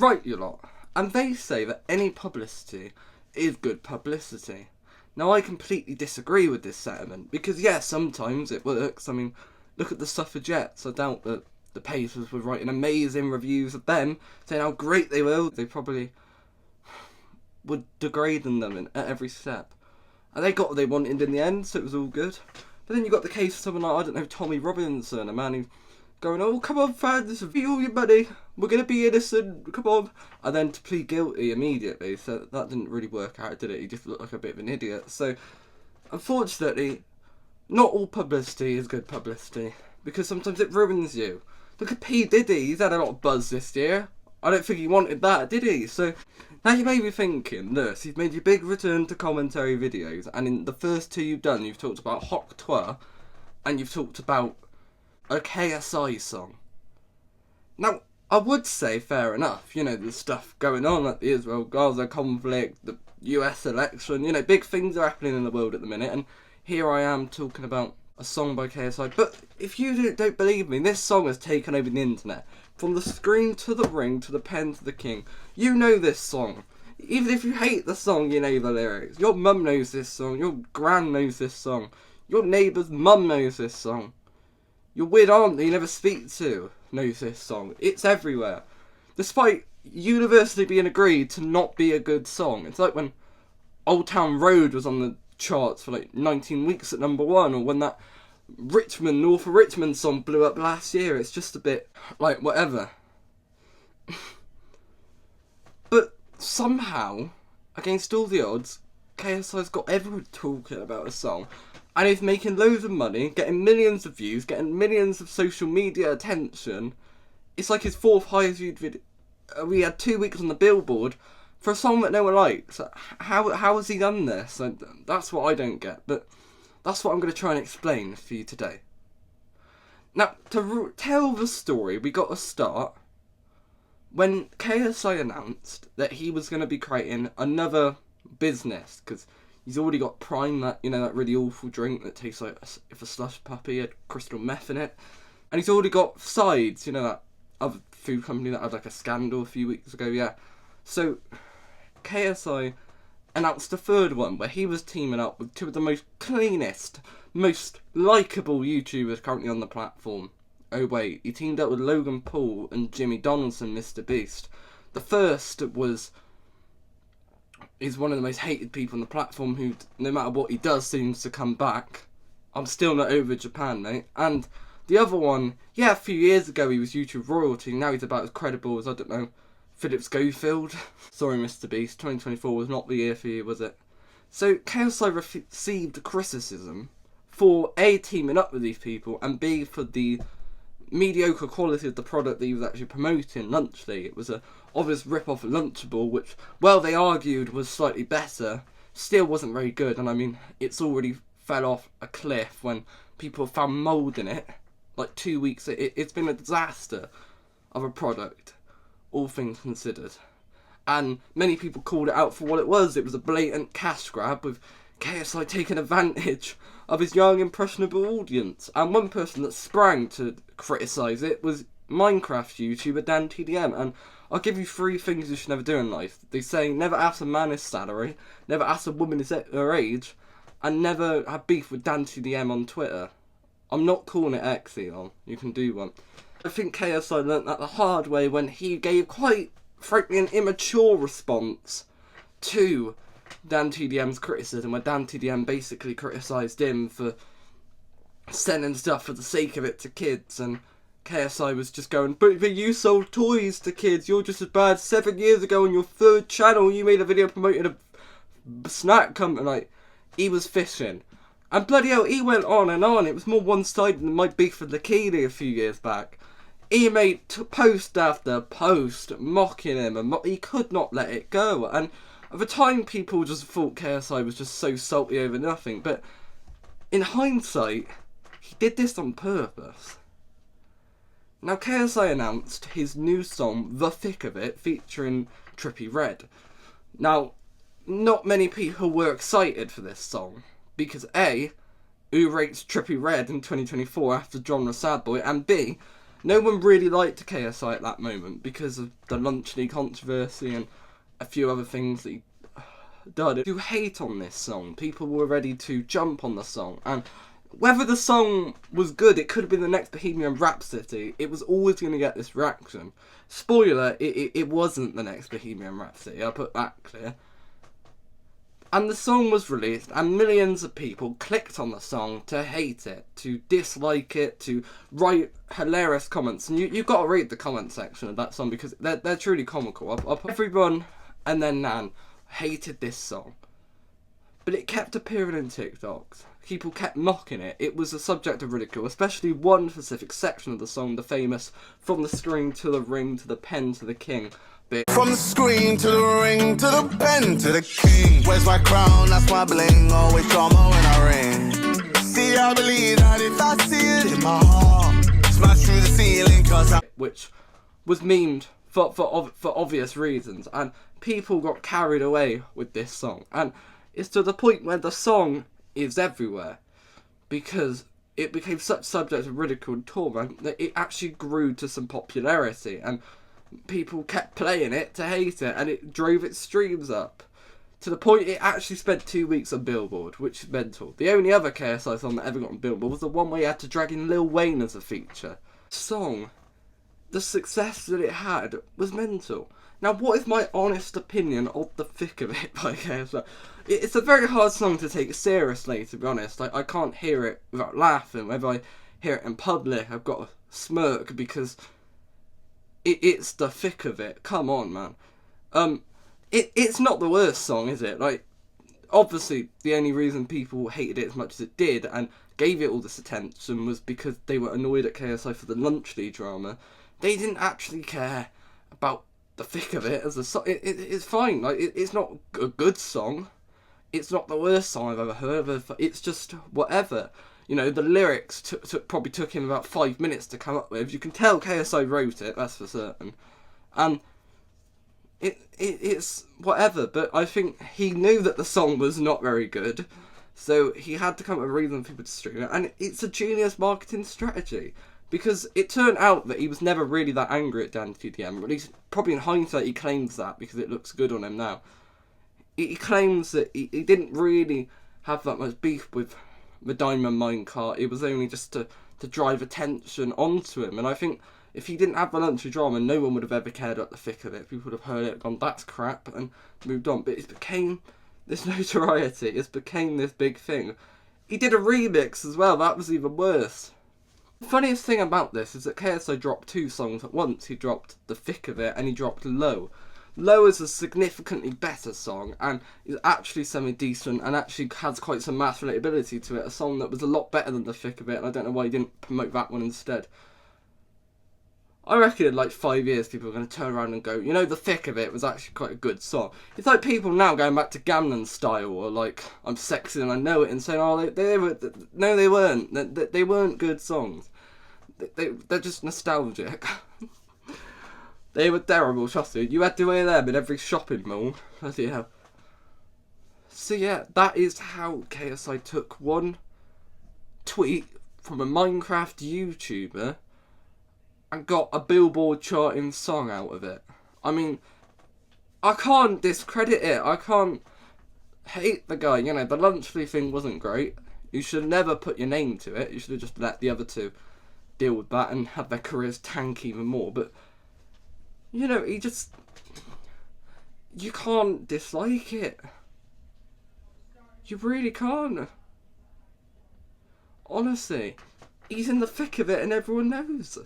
Right, you lot. And they say that any publicity is good publicity. Now, I completely disagree with this sentiment, because yeah, sometimes it works. I mean, look at the Suffragettes. I doubt that the papers were writing amazing reviews of them, saying how great they were. They probably were degrading them at every step. And they got what they wanted in the end, so it was all good. But then you got the case of someone like, I don't know, Tommy Robinson, a man who going, oh, come on, fans, give all your money, we're going to be innocent, come on. And then to plead guilty immediately, so that didn't really work out, did it? He just looked like a bit of an idiot. So, unfortunately, not all publicity is good publicity, because sometimes it ruins you. Look at P. Diddy, he's had a lot of buzz this year. I don't think he wanted that, did he? So, now you may be thinking, look, you've made your big return to commentary videos, and in the first two you've done, you've talked about Hok Twa, and you've talked about a KSI song. Now, I would say fair enough, you know, there's stuff going on like the Israel-Gaza conflict, the US election, you know, big things are happening in the world at the minute, and here I am talking about a song by KSI. But if you don't believe me, this song has taken over the internet. From the screen to the ring to the pen to the king. You know this song. Even if you hate the song, you know the lyrics. Your mum knows this song. Your gran knows this song. Your neighbour's mum knows this song. Your weird aunt that you never speak to knows this song. It's everywhere. Despite universally being agreed to not be a good song. It's like when Old Town Road was on the charts for like 19 weeks at number 1, or when that North of Richmond song blew up last year. It's just a bit like whatever. But somehow, against all the odds, KSI's got everyone talking about a song, and he's making loads of money, getting millions of views, getting millions of social media attention. It's like his 4th highest viewed video. We had 2 weeks on the Billboard for a song that no one likes. How has he done this? That's what I don't get, but that's what I'm going to try and explain for you today. Now, to tell the story, we got to start when KSI announced that he was going to be creating another business, because he's already got Prime, that, you know, that really awful drink that tastes like if a slush puppy had crystal meth in it. And he's already got Sides, you know, that other food company that had like a scandal a few weeks ago, yeah. So, KSI announced a third one where he was teaming up with two of the most cleanest, most likeable YouTubers currently on the platform. Oh wait, he teamed up with Logan Paul and Jimmy Donaldson, Mr. Beast. The first is one of the most hated people on the platform who, no matter what he does, seems to come back. I'm still not over Japan, mate. And the other one, yeah, a few years ago he was YouTube royalty, now he's about as credible as, I don't know, Philip Schofield. Sorry, Mr. Beast, 2024 was not the year for you, was it? So, KSI received criticism for A, teaming up with these people, and B, for the mediocre quality of the product that he was actually promoting, Lunchly. It was a obvious rip-off of Lunchable, which, well, they argued was slightly better, still wasn't very good, and I mean, it's already fell off a cliff when people found mould in it. Like 2 weeks, it's been a disaster of a product, all things considered. And many people called it out for what it was. It was a blatant cash grab, with KSI taking advantage of his young, impressionable audience. And one person that sprang to criticise it was Minecraft YouTuber DanTDM. And I'll give you 3 things you should never do in life. They say never ask a man his salary, never ask a woman her age, and never have beef with DanTDM on Twitter. I'm not calling it X, Elon. You can do one. I think KSI learnt that the hard way when he gave quite, frankly, an immature response to DanTDM's criticism, where DanTDM basically criticised him for sending stuff for the sake of it to kids, and KSI was just going, but you sold toys to kids, you're just as bad. 7 years ago on your 3rd channel, you made a video promoting a snack company. Like, he was fishing. And bloody hell, he went on and on. It was more one-sided than my beef with Lakini a few years back. He made post after post mocking him, and he could not let it go. And at the time, people just thought KSI was just so salty over nothing. But in hindsight, he did this on purpose. Now, KSI announced his new song, The Thick of It, featuring Trippie Redd. Now, not many people were excited for this song, because A, who rates Trippie Redd in 2024 after Genre Sad Boy, and B, No one really liked KSI at that moment because of the Lunchley controversy and a few other things that he did. To hate on this song, people were ready to jump on the song, and whether the song was good, it could have been the next Bohemian Rhapsody, it was always going to get this reaction. Spoiler, it wasn't the next Bohemian Rhapsody, I'll put that clear. And the song was released, and millions of people clicked on the song to hate it, to dislike it, to write hilarious comments. And you've got to read the comment section of that song because they're truly comical. Everyone and their nan hated this song. But it kept appearing in TikToks. People kept mocking it. It was a subject of ridicule, especially one specific section of the song, the famous "From the screen to the ring to the pen to the king" bit. From the screen to the ring to the pen to the king. Where's my crown? That's my bling. Always drama when I ring. See, I believe that if I see it in my heart, smash through the ceiling, cause I... Which was memed for obvious reasons, and people got carried away with this song. And it's to the point where the song is everywhere, because it became such subject of ridicule and torment that it actually grew to some popularity, and people kept playing it to hate it, and it drove its streams up to the point it actually spent 2 weeks on Billboard, which is mental. The only other KSI song that ever got on Billboard was the one where you had to drag in Lil Wayne as a feature. Song, the success that it had was mental. Now, what is my honest opinion of The Thick of It by KSI? It's a very hard song to take seriously, to be honest. I can't hear it without laughing. Whenever I hear it in public, I've got to smirk because it's the thick of it. Come on, man. It's not the worst song, is it? Like, obviously, the only reason people hated it as much as it did and gave it all this attention was because they were annoyed at KSI for the Lunchley drama. They didn't actually care about the thick of it as a song. It's fine. Like, it's not a good song. It's not the worst song I've ever heard. It's just whatever. You know, the lyrics probably took him about 5 minutes to come up with. You can tell KSI wrote it, that's for certain. And it's whatever, but I think he knew that the song was not very good, so he had to come up with a reason for people to stream it, and it's a genius marketing strategy, because it turned out that he was never really that angry at Dan TDM, at least probably in hindsight he claims that, because it looks good on him now. He claims that he didn't really have that much beef with the Diamond Minecart, it was only just to drive attention onto him, and I think if he didn't have the Lunchley drama, no one would have ever cared about the thick of it. People would have heard it, gone, that's crap, and moved on. But it became this notoriety. It became this big thing. He did a remix as well. That was even worse. The funniest thing about this is that KSI dropped 2 songs at once. He dropped The Thick of It and he dropped Low. Low is a significantly better song and is actually semi-decent and actually has quite some mass relatability to it. A song that was a lot better than The Thick of It, and I don't know why he didn't promote that one instead. I reckon in like 5 years people are going to turn around and go, you know, The Thick of It was actually quite a good song. It's like people now going back to Gangnam Style or like I'm Sexy and I Know It and saying, oh, they were, no they weren't, they weren't good songs. They're just nostalgic. They were terrible, trust me. You had to wear them in every shopping mall. Bloody hell. So yeah, that is how KSI took one tweet from a Minecraft YouTuber and got a Billboard charting song out of it. I mean, I can't discredit it. I can't hate the guy. You know, the Lunchley thing wasn't great. You should never put your name to it. You should have just let the other two deal with that and have their careers tank even more. But, you know, you can't dislike it. You really can't. Honestly, he's in the thick of it and everyone knows.